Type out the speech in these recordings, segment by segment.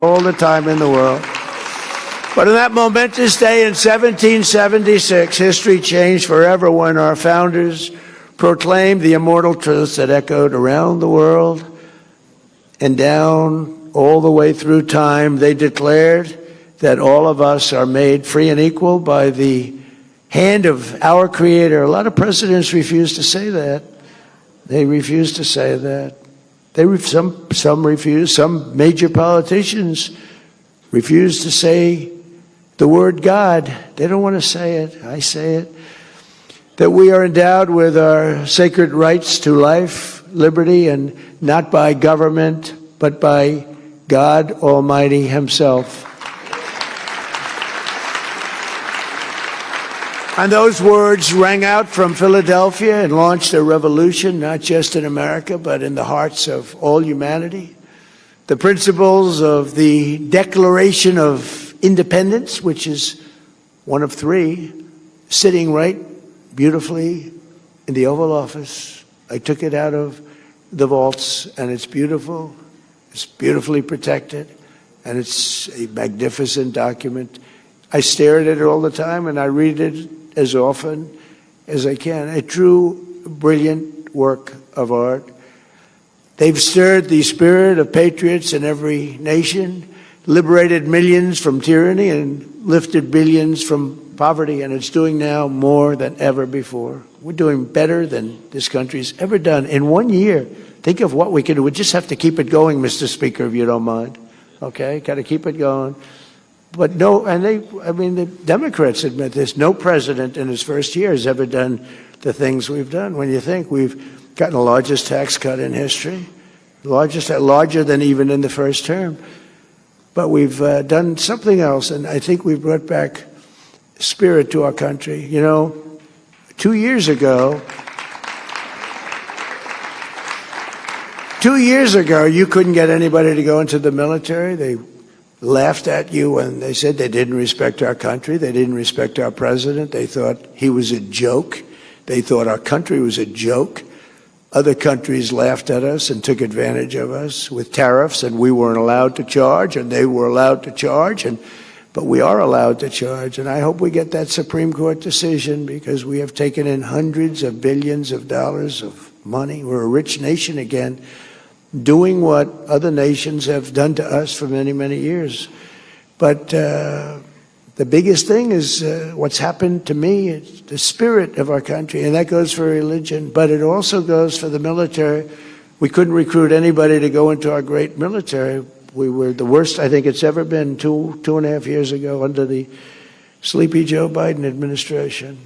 all the time in the world. But on that momentous day in 1776, history changed forever when our founders proclaimed the immortal truths that echoed around the world and down all the way through time. They declared that all of us are made free and equal by the hand of our Creator. A lot of presidents refuse to say that. They refuse to say that. Some refuse. Some major politicians refuse to say the word God. They don't want to say it. I say it. That we are endowed with our sacred rights to life, liberty, and not by government, but by God Almighty Himself. And those words rang out from Philadelphia and launched a revolution, not just in America, but in the hearts of all humanity. The principles of the Declaration of Independence, which is one of three, sitting right beautifully in the Oval Office. I took it out of the vaults, and it's beautiful. It's beautifully protected, and it's a magnificent document. I stare at it all the time, and I read it as often as I can. A true, brilliant work of art. They've stirred the spirit of patriots in every nation, liberated millions from tyranny, and lifted billions from poverty, and it's doing now more than ever before. We're doing better than this country's ever done. In 1 year, think of what we can do. We just have to keep it going, Mr. Speaker, if you don't mind. Okay? Got to keep it going. But no, and the Democrats admit this, no president in his first year has ever done the things we've done. When you think we've gotten the largest tax cut in history, larger than even in the first term. But we've done something else, and I think we've brought back spirit to our country. You know, 2 years ago, you couldn't get anybody to go into the military. They laughed at you when they said they didn't respect our country. They didn't respect our president. They thought he was a joke. They thought our country was a joke. Other countries laughed at us and took advantage of us with tariffs, and we weren't allowed to charge, and they were allowed to charge, but we are allowed to charge. And I hope we get that Supreme Court decision, because we have taken in hundreds of billions of dollars of money. We're a rich nation again, doing what other nations have done to us for many, many years. But the biggest thing is what's happened to me. It's the spirit of our country, and that goes for religion, but it also goes for the military. We couldn't recruit anybody to go into our great military. We were the worst I think it's ever been 2.5 years ago under the Sleepy Joe Biden administration.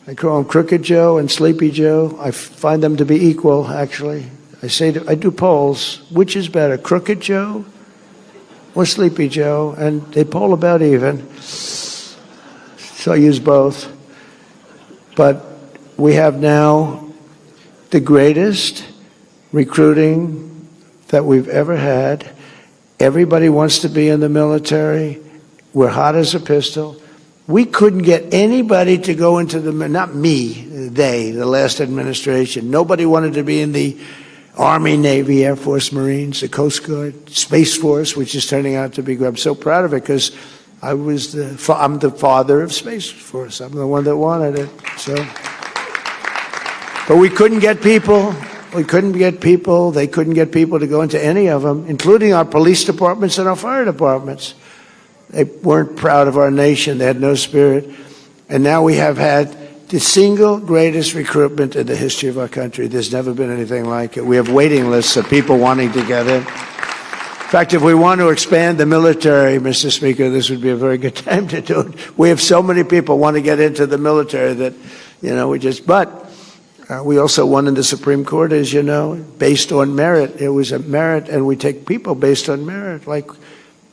I call him Crooked Joe and Sleepy Joe. I find them to be equal, actually. I do polls. Which is better, Crooked Joe or Sleepy Joe? And they poll about even. So I use both. But we have now the greatest recruiting that we've ever had. Everybody wants to be in the military. We're hot as a pistol. We couldn't get anybody to go into not me, the last administration. Nobody wanted to be in the Army, Navy, Air Force, Marines, the Coast Guard, Space Force, which is turning out to be good. I'm so proud of it, because I'm the father of Space Force. I'm the one that wanted it. So, but we couldn't get people. We couldn't get people. They couldn't get people to go into any of them, including our police departments and our fire departments. They weren't proud of our nation. They had no spirit. And now we have had the single greatest recruitment in the history of our country. There's never been anything like it. We have waiting lists of people wanting to get in. In fact, if we want to expand the military, Mr. Speaker, this would be a very good time to do it. We have so many people want to get into the military that, we also won in the Supreme Court, as you know, based on merit. It was a merit, and we take people based on merit. Like,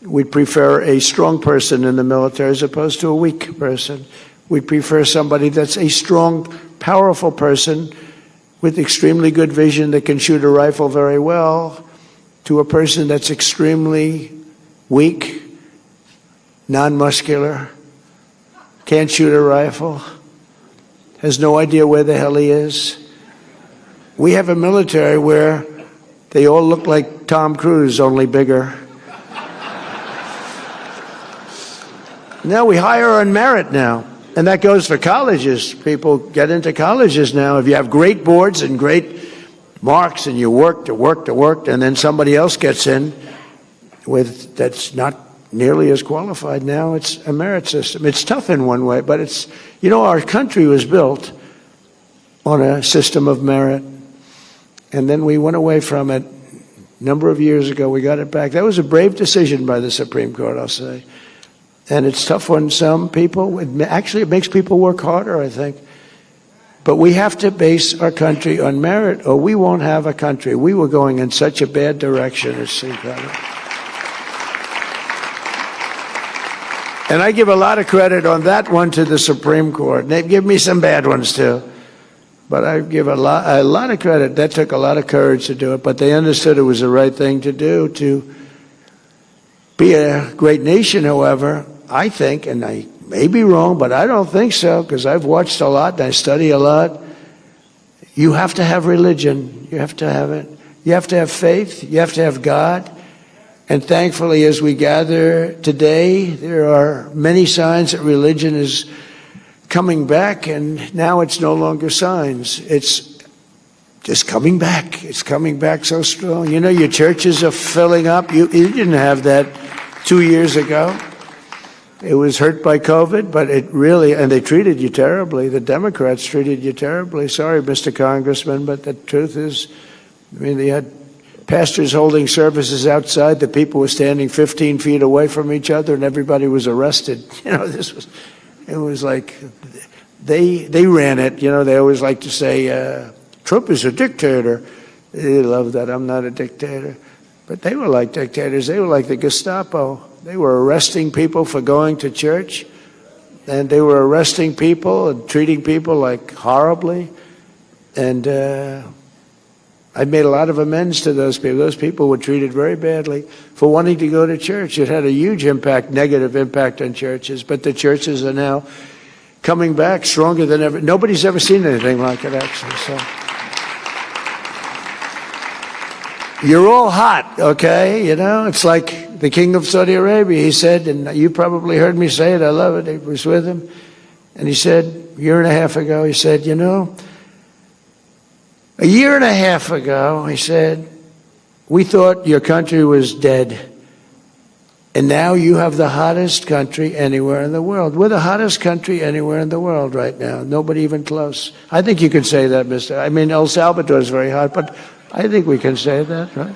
we'd prefer a strong person in the military as opposed to a weak person. We prefer somebody that's a strong, powerful person with extremely good vision that can shoot a rifle very well, to a person that's extremely weak, non-muscular, can't shoot a rifle, has no idea where the hell he is. We have a military where they all look like Tom Cruise, only bigger. Now we hire on merit now. And that goes for colleges. People get into colleges now. If you have great boards and great marks and you work, and then somebody else gets in with that's not nearly as qualified, now it's a merit system. It's tough in one way, but it's, you know, our country was built on a system of merit. And then we went away from it a number of years ago. We got it back. That was a brave decision by the Supreme Court, I'll say. And it's tough on some people. Actually, it makes people work harder, I think. But we have to base our country on merit, or we won't have a country. We were going in such a bad direction. It's incredible. And I give a lot of credit on that one to the Supreme Court. They give me some bad ones, too. But I give a lot of credit. That took a lot of courage to do it. But they understood it was the right thing to do. To be a great nation, however, I think, and I may be wrong, but I don't think so, because I've watched a lot and I study a lot. You have to have religion. You have to have it. You have to have faith. You have to have God. And thankfully, as we gather today, there are many signs that religion is coming back, and now it's no longer signs. It's just coming back. It's coming back so strong. You know, your churches are filling up. You didn't have that 2 years ago. It was hurt by COVID, but it really, and they treated you terribly. The Democrats treated you terribly. Sorry, Mr. Congressman, but the truth is, I mean, they had pastors holding services outside. The people were standing 15 feet away from each other, and everybody was arrested. You know, it was like they ran it. You know, they always like to say, Trump is a dictator. They love that. I'm not a dictator. But they were like dictators. They were like the Gestapo. They were arresting people for going to church, and they were arresting people and treating people like horribly. And I made a lot of amends to those people. Those people were treated very badly for wanting to go to church. It had a huge impact, negative impact on churches, but the churches are now coming back stronger than ever. Nobody's ever seen anything like it, actually. So you're all hot, okay? You know, it's like the king of Saudi Arabia. He said, and you probably heard me say it, I love it, I was with him, and he said a year and a half ago, he said, you know, a year and a half ago, he said, we thought your country was dead. And now you have the hottest country anywhere in the world. We're the hottest country anywhere in the world right now. Nobody even close. I think you can say that, Mr. I mean, El Salvador is very hot, but I think we can say that, right?